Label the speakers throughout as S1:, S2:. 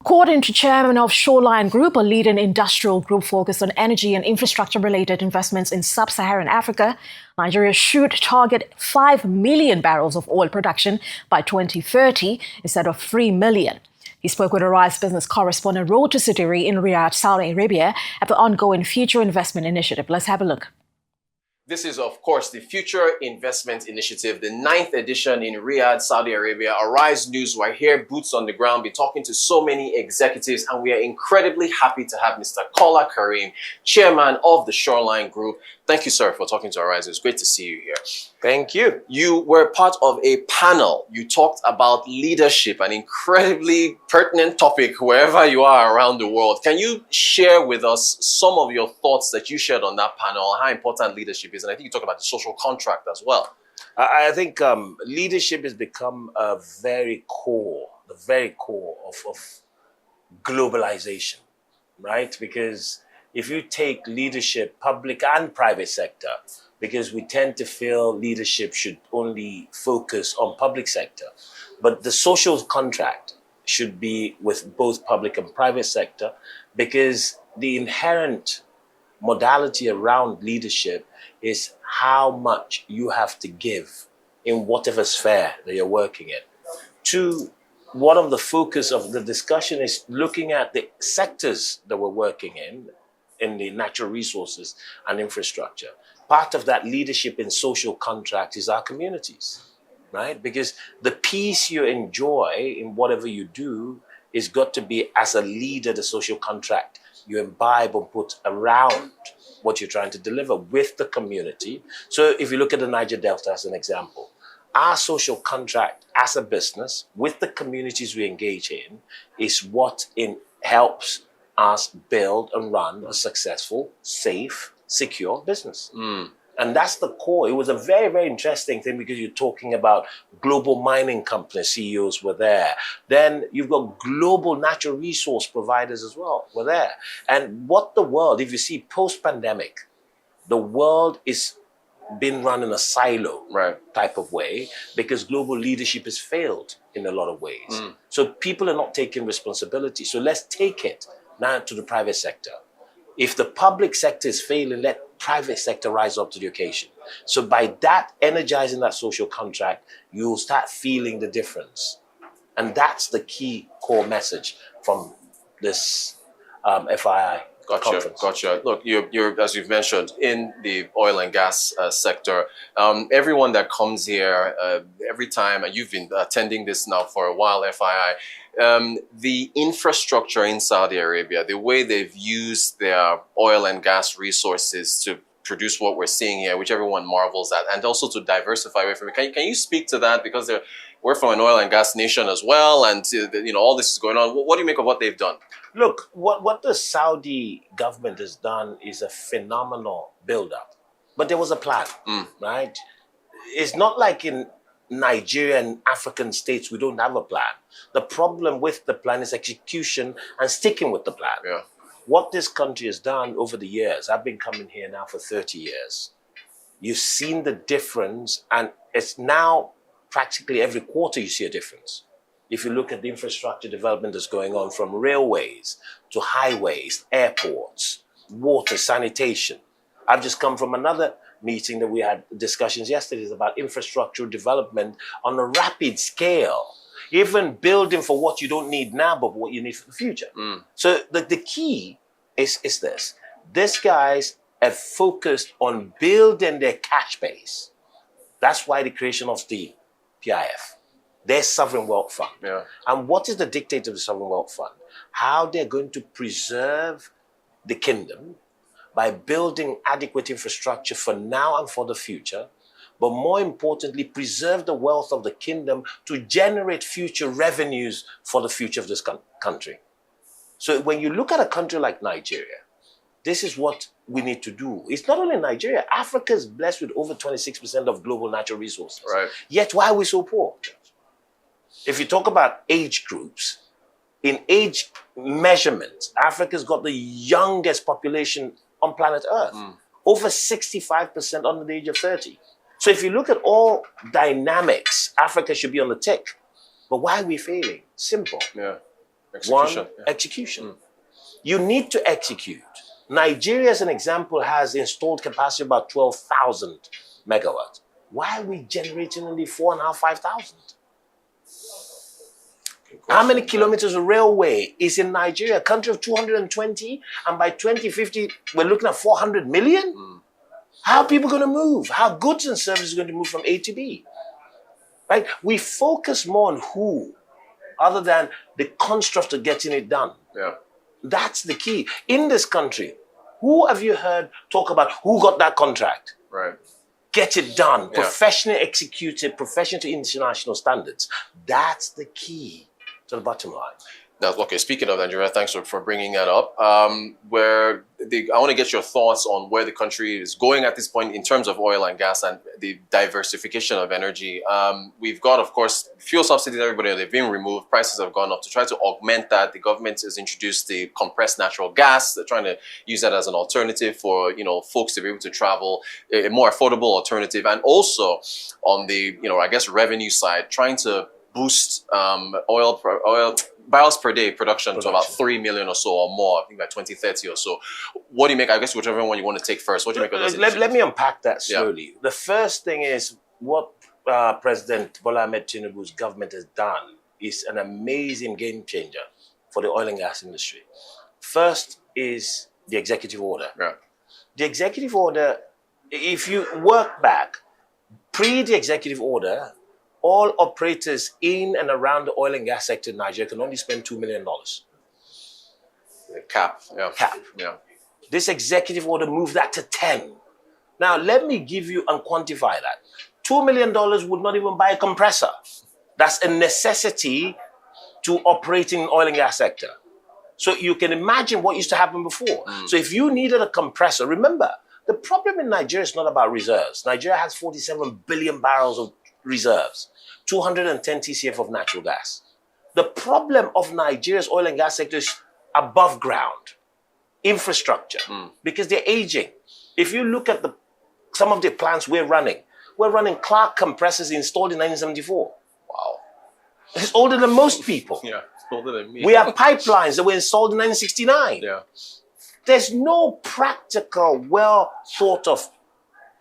S1: According to chairman of Shoreline Group, a leading industrial group focused on energy and infrastructure-related investments in sub-Saharan Africa, Nigeria should target 5 million barrels of oil production by 2030 instead of 3 million. He spoke with Arabi's business correspondent Rotus Oddiri in Riyadh, Saudi Arabia, at the ongoing Future Investment Initiative. Let's have a look.
S2: This is, of course, the Future Investment Initiative, the 9th edition in Riyadh, Saudi Arabia. Arise News, we're here, boots on the ground, be talking to so many executives, and we are incredibly happy to have Mr. Kola Karim, chairman of the Shoreline Group. Thank you, sir, for talking to Arise. It's great to see you here.
S3: Thank you.
S2: You were part of a panel. You talked about leadership, an incredibly pertinent topic wherever you are around the world. Can you share with us some of your thoughts that you shared on that panel, how important leadership is? And I think you talked about the social contract as well.
S3: I think leadership has become the very core of globalization, right? Because if you take leadership, public and private sector, because we tend to feel leadership should only focus on public sector, but the social contract should be with both public and private sector, because the inherent modality around leadership is how much you have to give in whatever sphere that you're working in. One of the focus of the discussion is looking at the sectors that we're working in the natural resources and infrastructure. Part of that leadership in social contract is our communities, right? Because the peace you enjoy in whatever you do is got to be, as a leader, the social contract you imbibe and put around what you're trying to deliver with the community. So if you look at the Niger Delta as an example, our social contract as a business with the communities we engage in is what helps us build and run a successful, safe, secure business. And that's the core. It was a very, very interesting thing, because you're talking about global mining company CEOs were there. Then you've got global natural resource providers as well were there. And what the world, if you see post-pandemic, the world is being run in a silo type of way, because global leadership has failed in a lot of ways. So people are not taking responsibility. So let's take it now to the private sector. If the public sector is failing, let private sector rise up to the occasion. So by that, energizing that social contract, you'll start feeling the difference. And that's the key core message from this FII conference.
S2: Gotcha. Look, you're, as you've mentioned, in the oil and gas sector. Everyone that comes here, every time, and you've been attending this now for a while, FII, the infrastructure in Saudi Arabia, the way they've used their oil and gas resources to produce what we're seeing here, which everyone marvels at, and also to diversify away from it. Can you speak to that? Because we're from an oil and gas nation as well, and all this is going on. What do you make of what they've done?
S3: Look, what the Saudi government has done is a phenomenal build-up. But there was a plan, right? It's not like in Nigeria and African states, we don't have a plan. The problem with the plan is execution and sticking with the plan.
S2: Yeah.
S3: What this country has done over the years, I've been coming here now for 30 years. You've seen the difference, and it's now practically every quarter you see a difference. If you look at the infrastructure development that's going on, from railways to highways, airports, water, sanitation. I've just come from another meeting that we had discussions yesterday about infrastructural development on a rapid scale. Even building for what you don't need now, but what you need for the future. So the key is this. These guys have focused on building their cash base. That's why the creation of the PIF, their sovereign wealth fund.
S2: Yeah.
S3: And what is the dictate of the sovereign wealth fund? How they're going to preserve the kingdom by building adequate infrastructure for now and for the future, but more importantly, preserve the wealth of the kingdom to generate future revenues for the future of this country. So when you look at a country like Nigeria, this is what we need to do. It's not only Nigeria. Africa is blessed with over 26% of global natural resources.
S2: Right.
S3: Yet why are we so poor? If you talk about age groups, in age measurement, Africa's got the youngest population on planet Earth. Over 65% under the age of 30. So if you look at all dynamics, Africa should be on the tick. But why are we failing? Simple.
S2: Yeah. Execution.
S3: One, execution. You need to execute. Nigeria, as an example, has installed capacity about 12,000 megawatts. Why are we generating only 4,500, 5,000? How many kilometers of railway is in Nigeria? A country of 220, and by 2050, we're looking at 400 million? How are people going to move? How goods and services are going to move from A to B? Right? We focus more on who, other than the construct of getting it done.
S2: Yeah.
S3: That's the key. In this country, who have you heard talk about who got that contract?
S2: Right.
S3: Get it done,
S2: Yeah.
S3: professionally executed, professional to international standards. That's the key to the bottom line.
S2: Now, okay, speaking of Nigeria, thanks for bringing that up. I want to get your thoughts on where the country is going at this point in terms of oil and gas and the diversification of energy. We've got, of course, fuel subsidies, everybody, they've been removed. Prices have gone up. To try to augment that, the government has introduced the compressed natural gas. They're trying to use that as an alternative for, folks to be able to travel, a more affordable alternative. And also on the, I guess, revenue side, trying to boost oil barrels per day production to about 3 million or so or more, I think by 2030 or so. What do you make, I guess, whichever one you want to take first, what do you make of those initiatives?
S3: Let me unpack that slowly.
S2: Yeah.
S3: The first thing is what President Bola Ahmed Tinubu's government has done is an amazing game changer for the oil and gas industry. First is the executive order.
S2: Yeah.
S3: The executive order, if you work back, pre the executive order, all operators in and around the oil and gas sector in Nigeria can only spend $2 million.
S2: The cap. Yeah.
S3: Cap.
S2: Yeah.
S3: This executive order moved that to 10. Now, let me give you and quantify that. $2 million would not even buy a compressor. That's a necessity to operate in the oil and gas sector. So you can imagine what used to happen before. So if you needed a compressor, remember, the problem in Nigeria is not about reserves. Nigeria has 47 billion barrels of reserves, 210 TCF of natural gas. The problem of Nigeria's oil and gas sector is above ground infrastructure because they're aging. If you look at some of the plants we're running Clark compressors installed in 1974.
S2: Wow.
S3: It's older than most people.
S2: Yeah. Older than me.
S3: We have pipelines that were installed in 1969.
S2: Yeah.
S3: There's no practical, well thought of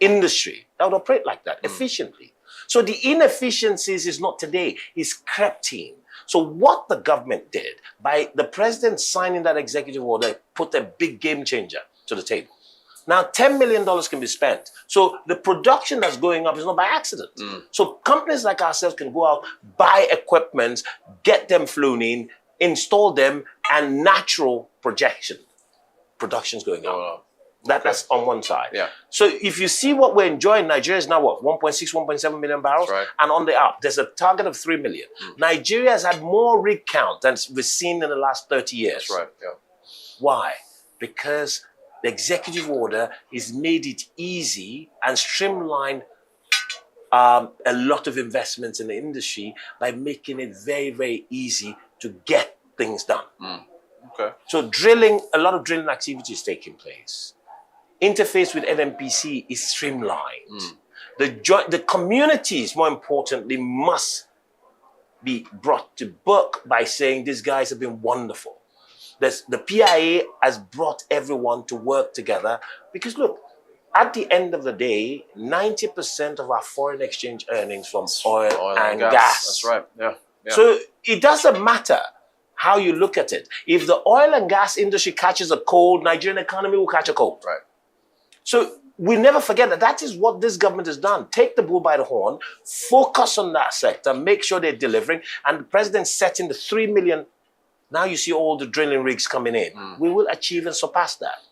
S3: industry that would operate like that efficiently. So the inefficiencies is not today, it's crept in. So what the government did, by the president signing that executive order, put a big game changer to the table. Now, $10 million can be spent. So the production that's going up is not by accident. So companies like ourselves can go out, buy equipment, get them flown in, install them, and natural production's going up. That's on one side.
S2: Yeah.
S3: So if you see what we're enjoying, Nigeria is now what? 1.6, 1.7 million barrels?
S2: Right.
S3: And on the up, there's a target of 3 million. Nigeria has had more rig count than we've seen in the last 30 years.
S2: That's right. Yeah.
S3: Why? Because the executive order has made it easy and streamlined a lot of investments in the industry by making it very, very easy to get things done.
S2: Okay.
S3: So a lot of drilling activity is taking place. Interface with NNPC is streamlined. The communities, more importantly, must be brought to book by saying these guys have been wonderful. The PIA has brought everyone to work together because look, at the end of the day, 90% of our foreign exchange earnings from oil and gas.
S2: That's right. Yeah.
S3: So it doesn't matter how you look at it. If the oil and gas industry catches a cold, Nigerian economy will catch a cold.
S2: Right.
S3: So we never forget that is what this government has done. Take the bull by the horn, focus on that sector, make sure they're delivering, and the president setting the 3 million. Now you see all the drilling rigs coming in. We will achieve and surpass that.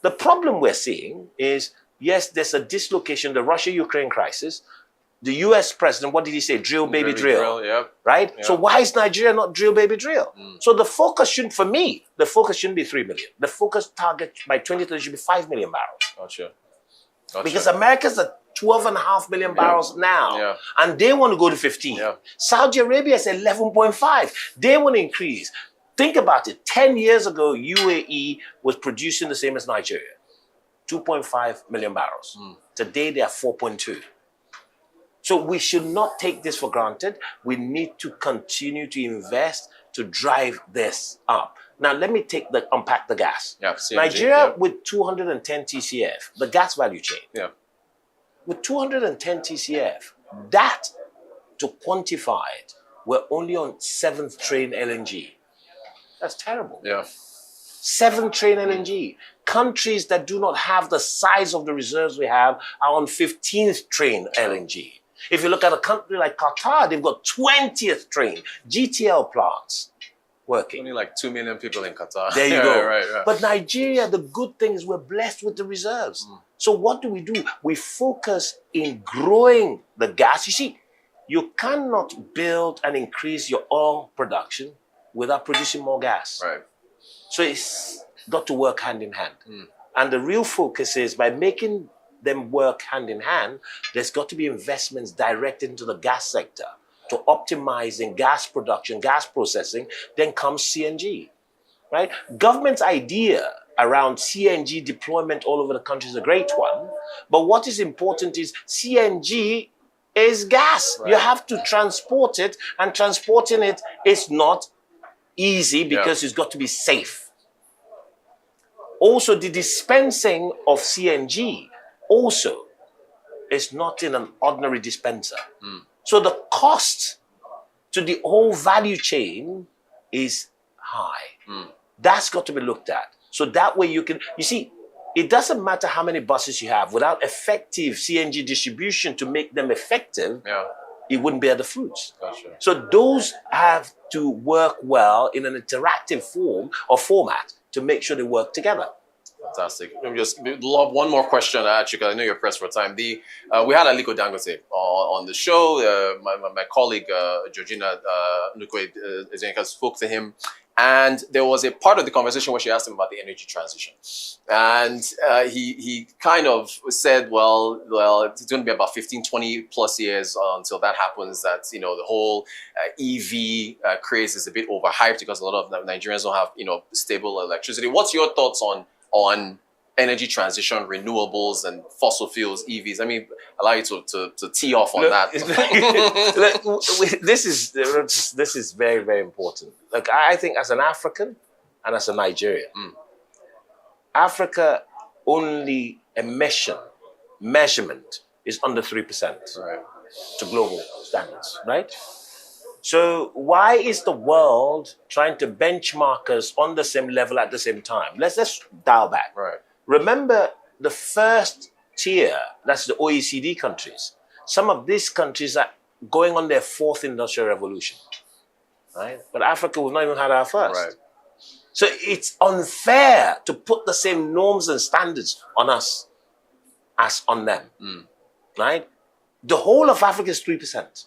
S3: The problem we're seeing is, yes, there's a dislocation, the Russia-Ukraine crisis. The US president, what did he say? Drill, baby, drill.
S2: Yeah.
S3: Right?
S2: Yeah.
S3: So why is Nigeria not drill, baby, drill? So the focus shouldn't be 3 million. The focus target by 2030 should be 5 million barrels.
S2: Gotcha.
S3: Because America's at 12.5 million barrels now. And they want to go to 15. Saudi Arabia is 11.5. They want to increase. Think about it. 10 years ago, UAE was producing the same as Nigeria. 2.5 million barrels. Today, they are 4.2. So we should not take this for granted. We need to continue to invest to drive this up. Now, let me unpack the gas.
S2: Yeah, CNG,
S3: Nigeria with 210 TCF, the gas value chain.
S2: Yeah.
S3: With 210 TCF, that, to quantify it, we're only on 7th train LNG. That's terrible.
S2: Yeah.
S3: 7th train LNG. Countries that do not have the size of the reserves we have are on 15th train LNG. If you look at a country like Qatar, they've got 20th train GTL plants working.
S2: Only like 2 million people in Qatar.
S3: There you go.
S2: Right.
S3: But Nigeria, the good thing is we're blessed with the reserves. So what do? We focus in growing the gas. You see, you cannot build and increase your oil production without producing more gas.
S2: Right.
S3: So it's got to work hand in hand. And the real focus is by making them work hand in hand, there's got to be investments directed into the gas sector to optimizing gas production, gas processing. Then comes CNG, right? Government's idea around CNG deployment all over the country is a great one. But what is important is CNG is gas.
S2: Right.
S3: You have to transport it, and transporting it is not easy because it's got to be safe. Also, the dispensing of CNG also is not in an ordinary dispenser. So the cost to the whole value chain is high. That's got to be looked at. So that way you see, it doesn't matter how many buses you have. Without effective CNG distribution to make them effective, it wouldn't bear the fruits.
S2: Gotcha.
S3: So those have to work well in an interactive form or format to make sure they work together.
S2: Fantastic. Let me just love one more question, actually, because I know you're pressed for time. We had Aliko Dangote on the show. My colleague, Georgina Nukwe, spoke to him. And there was a part of the conversation where she asked him about the energy transition. And he kind of said, well, it's going to be about 15, 20 plus years until that happens, that, the whole EV craze is a bit overhyped because a lot of Nigerians don't have, stable electricity. What's your thoughts on energy transition, renewables, and fossil fuels, EVs? I mean, allow you to tee off on that.
S3: This is very, very important. Look, I think as an African and as a Nigerian, Africa only measurement is under 3% to global standards, right? So why is the world trying to benchmark us on the same level at the same time? Let's just dial back.
S2: Right.
S3: Remember the first tier, that's the OECD countries. Some of these countries are going on their 4th industrial revolution, right? But Africa, we've not even had our first.
S2: Right.
S3: So it's unfair to put the same norms and standards on us as on them, right? The whole of Africa is 3%.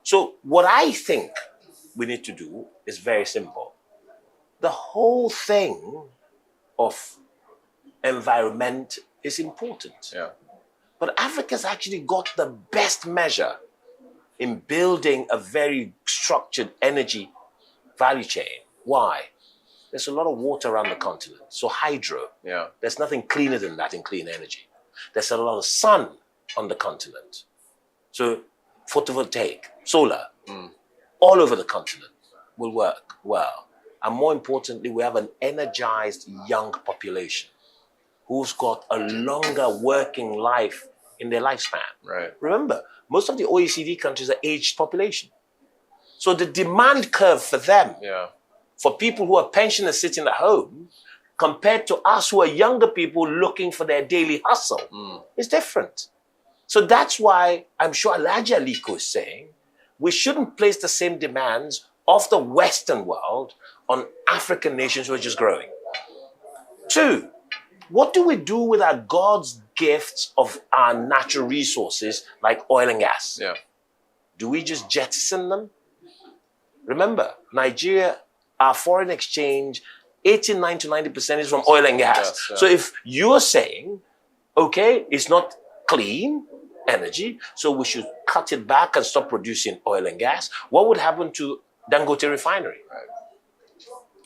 S3: So what I think we need to do is very simple. The whole thing of environment is important.
S2: Yeah.
S3: But Africa's actually got the best measure in building a very structured energy value chain. Why? There's a lot of water around the continent. So hydro, there's nothing cleaner than that in clean energy. There's a lot of sun on the continent. So photovoltaic, solar, all over the continent will work well. And more importantly, we have an energized young population who's got a longer working life in their lifespan.
S2: Right.
S3: Remember, most of the OECD countries are aged population. So the demand curve for them, for people who are pensioners sitting at home, compared to us who are younger people looking for their daily hustle, is different. So that's why I'm sure Alhaji Aliko is saying we shouldn't place the same demands of the Western world on African nations who are just growing. 2, what do we do with our God's gifts of our natural resources like oil and gas? Do we just jettison them? Remember, Nigeria, our foreign exchange, 89 to 90% is from oil and gas. So if you're saying, okay, it's not clean energy, so we should cut it back and stop producing oil and gas, what would happen to Dangote refinery?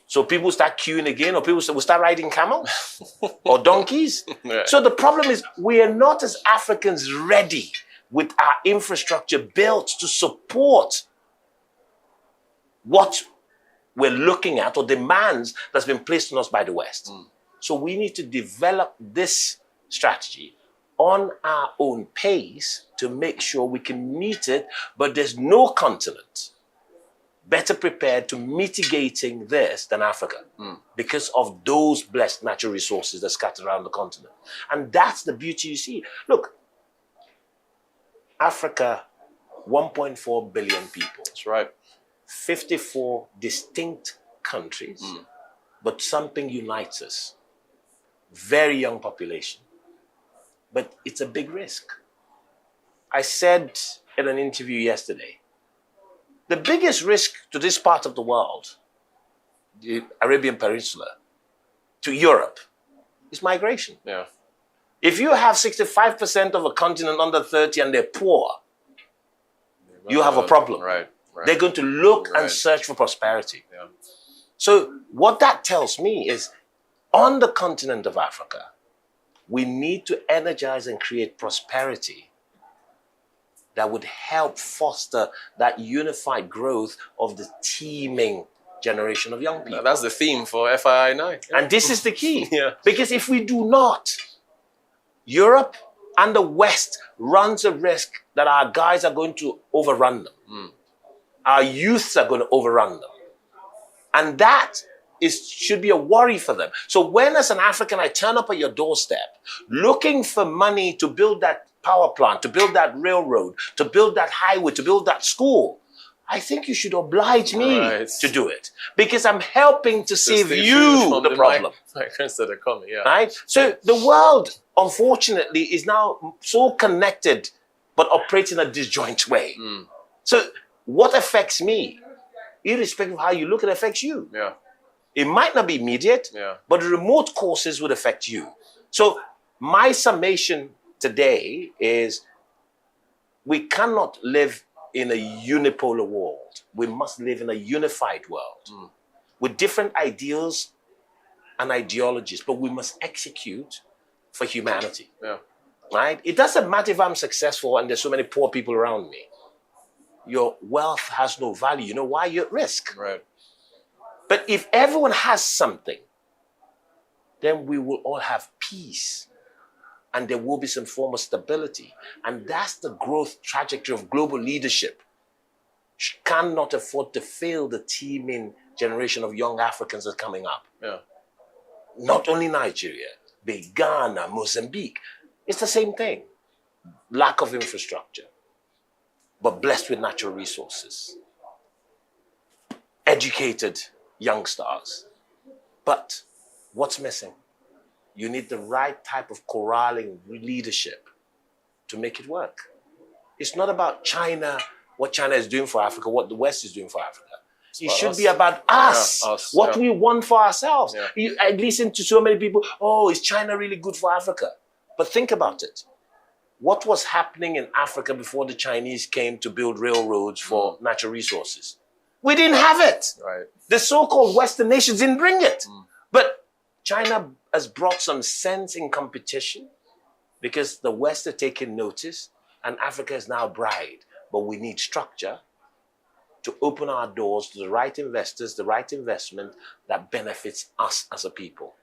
S3: So people start queuing again, or people will start riding camels or donkeys. So the problem is we are not as Africans ready with our infrastructure built to support what we're looking at or demands that's been placed on us by the West. So we need to develop this strategy on our own pace to make sure we can meet it, but there's no continent better prepared to mitigating this than Africa because of those blessed natural resources that scatter around the continent. And that's the beauty you see. Look, Africa, 1.4 billion people.
S2: That's right.
S3: 54 distinct countries, but something unites us. Very young population. But it's a big risk. I said in an interview yesterday, the biggest risk to this part of the world, the Arabian Peninsula, to Europe, is migration.
S2: Yeah.
S3: If you have 65% of a continent under 30 and they're poor, you have a problem.
S2: Right.
S3: They're going to look and search for prosperity.
S2: Yeah.
S3: So what that tells me is, on the continent of Africa, we need to energize and create prosperity that would help foster that unified growth of the teeming generation of young people.
S2: That's the theme for FII 9.
S3: And this is the key.
S2: Yeah.
S3: Because if we do not, Europe and the West runs a risk that our guys are going to overrun them. Our youths are going to overrun them. And that should be a worry for them. So when, as an African, I turn up at your doorstep looking for money to build that power plant, to build that railroad, to build that highway, to build that school, I think you should oblige me to do it. Because I'm helping to save you the problem.
S2: Migrants that are coming, yeah.
S3: Right? So the world, unfortunately, is now so connected, but operates in a disjoint way. So what affects me, irrespective of how you look, it affects you.
S2: Yeah.
S3: It might not be immediate, but the remote causes would affect you. So my summation today is, we cannot live in a unipolar world. We must live in a unified world with different ideals and ideologies, but we must execute for humanity.
S2: Yeah.
S3: Right? It doesn't matter if I'm successful and there's so many poor people around me. Your wealth has no value. You know why? You're at risk.
S2: Right.
S3: But if everyone has something, then we will all have peace and there will be some form of stability. And that's the growth trajectory of global leadership. Cannot afford to fail the teeming generation of young Africans that are coming up.
S2: Yeah.
S3: Not only Nigeria, but Ghana, Mozambique. It's the same thing. Lack of infrastructure, but blessed with natural resources. Educated young stars. But what's missing? You need the right type of corralling leadership to make it work. It's not about China, what China is doing for Africa, what the West is doing for Africa. It should be about us, what we want for ourselves. I listen to so many people, oh, is China really good for Africa? But think about it. What was happening in Africa before the Chinese came to build railroads for natural resources? We didn't have it.
S2: Right.
S3: The so-called Western nations didn't bring it. But China has brought some sense in competition because the West are taking notice and Africa is now bride. But we need structure to open our doors to the right investors, the right investment that benefits us as a people.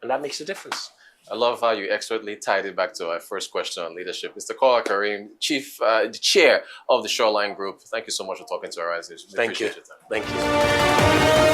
S3: And that makes a difference.
S2: I love how you expertly tied it back to our first question on leadership. Mr. Kola Karim, the chair of the Shoreline Group. Thank you so much for talking to our audience.
S3: Thank you. Thank you.